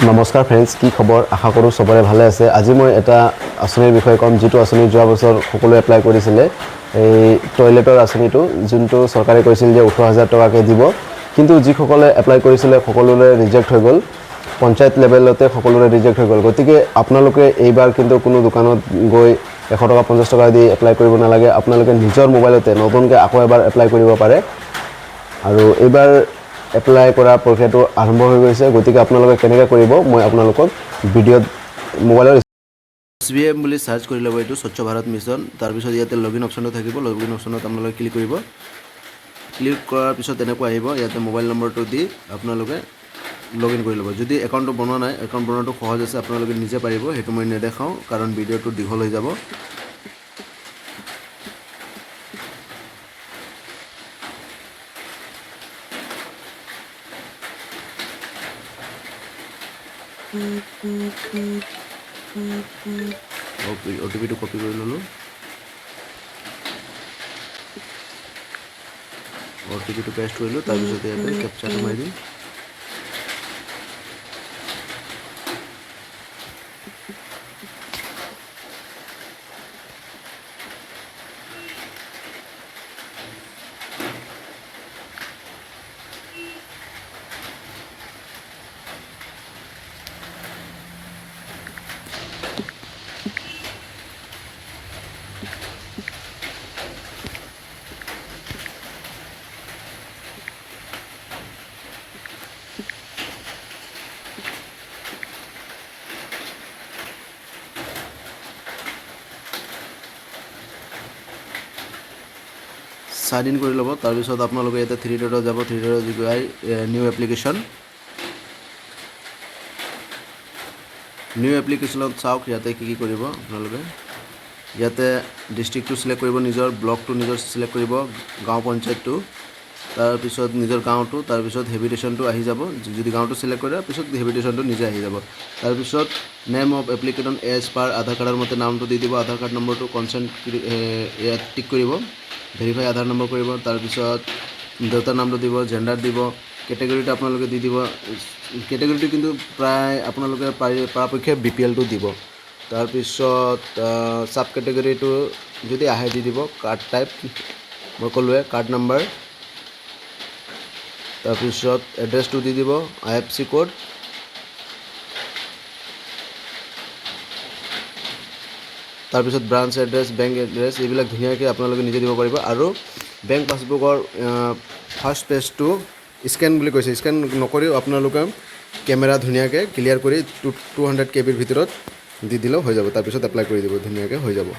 নমস্কাৰ ফ্ৰেণ্ডছ, কি খবৰ? আশা কৰোঁ চবৰে ভালে আছে। আজি মই এটা আঁচনিৰ বিষয়ে ক'ম, যিটো আঁচনি যোৱা বছৰ সকলোৱে এপ্লাই কৰিছিলে। এই টয়লেটৰ আঁচনিটো, যোনটো চৰকাৰে কৈছিল যে 18,000 টকাকৈ দিব, কিন্তু যিসকলে এপ্লাই কৰিছিলে সকলোৰে ৰিজেক্ট হৈ গ'ল। পঞ্চায়ত লেভেলতে সকলোৰে ৰিজেক্ট হৈ গ'ল। গতিকে আপোনালোকে এইবাৰ কিন্তু কোনো দোকানত গৈ 100 টকা 50 টকা দি এপ্লাই কৰিব নালাগে। আপোনালোকে নিজৰ মোবাইলতে নতুনকৈ আকৌ এবাৰ এপ্লাই কৰিব পাৰে। আৰু এইবাৰ এপ্লাই কৰা প্ৰক্ৰিয়াটো আৰম্ভ হৈ গৈছে। গতিকে আপোনালোকে কেনেকৈ কৰিব মই আপোনালোকক ভিডিঅ'ত মোবাইলৰ SBM বুলি চাৰ্চ কৰি ল'ব, এইটো স্বচ্ছ ভাৰত মিছন। তাৰপিছত ইয়াতে লগইন অপশ্যনটো থাকিব, লগইন অপশ্যনত আপোনালোকে ক্লিক কৰিব। ক্লিক কৰাৰ পিছত এনেকুৱা আহিব, ইয়াতে মোবাইল নম্বৰটো দি আপোনালোকে লগইন কৰি ল'ব। যদি একাউণ্টটো বনোৱা নাই, একাউণ্ট বনোৱাটো সহজ আছে, আপোনালোকে নিজে পাৰিব। সেইটো মই নেদেখাওঁ কাৰণ ভিডিঅ'টো দীঘল হৈ যাব। OTP টো কপি কৰি ল'লোঁ। OTP টো পেষ্ট কৰিলোঁ। তাৰপিছত ইয়াতে কেপচাটো মাৰি দিম। সাইন ইন কৰি ল'ব। তাৰপিছত আপোনালোকে ইয়াতে 3 ডটত যাব, 3 ডটত গৈ নিউ এপ্লিকেশ্যন। নিউ এপ্লিকেশ্যনত চাওক ইয়াতে কি কৰিব আপোনালোকে। ইয়াতে ডিষ্ট্ৰিক্টটো চিলেক্ট কৰিব, নিজৰ ব্লকটো নিজৰ চিলেক্ট কৰিব, গাঁও পঞ্চায়তটো, তাৰপিছত নিজৰ গাঁৱটো, তাৰপিছত হেবিটেশ্যনটো আহি যাব। যদি গাঁৱটো চিলেক্ট কৰে পিছত হেবিটেশ্যনটো নিজে আহি যাব। তাৰপিছত name of applicant as per Aadhaar কাৰ্ডৰ মতে নামটো দি দিব, আধাৰ কাৰ্ড নম্বৰটো কনচেণ্ট ইয়াত টিক কৰিব, ভেৰিফাই আধাৰ নম্বৰ কৰিব। তাৰপিছত দেউতাৰ নামটো দিব, জেণ্ডাৰ দিব, কেটেগৰীটো আপোনালোকে দি দিব। কেটেগৰীটো কিন্তু প্ৰায় আপোনালোকে পৰাপক্ষে BPL টো দিব। তাৰপিছত ছাব কেটেগৰীটো যদি আহে দি দিব। কাৰ্ড টাইপ মই ক'লোৱে, কাৰ্ড নাম্বাৰ, তাৰপিছত এড্ৰেছটো দি দিব, IFSC কোড, তাৰপিছত ব্ৰাঞ্চ এড্ৰেছ, বেংক এড্ৰেছ, এইবিলাক ধুনীয়াকৈ আপোনালোকে নিজে দিব পাৰিব। আৰু বেংক পাছবুকৰ ফাৰ্ষ্ট পেজটো স্কেন বুলি কৈছে, স্কেন নকৰিও আপোনালোকে কেমেৰা ধুনীয়াকৈ ক্লিয়াৰ কৰি 200 KB ভিতৰত দি দিলেও হৈ যাব। তাৰপিছত এপ্লাই কৰি দিব, ধুনীয়াকৈ হৈ যাব।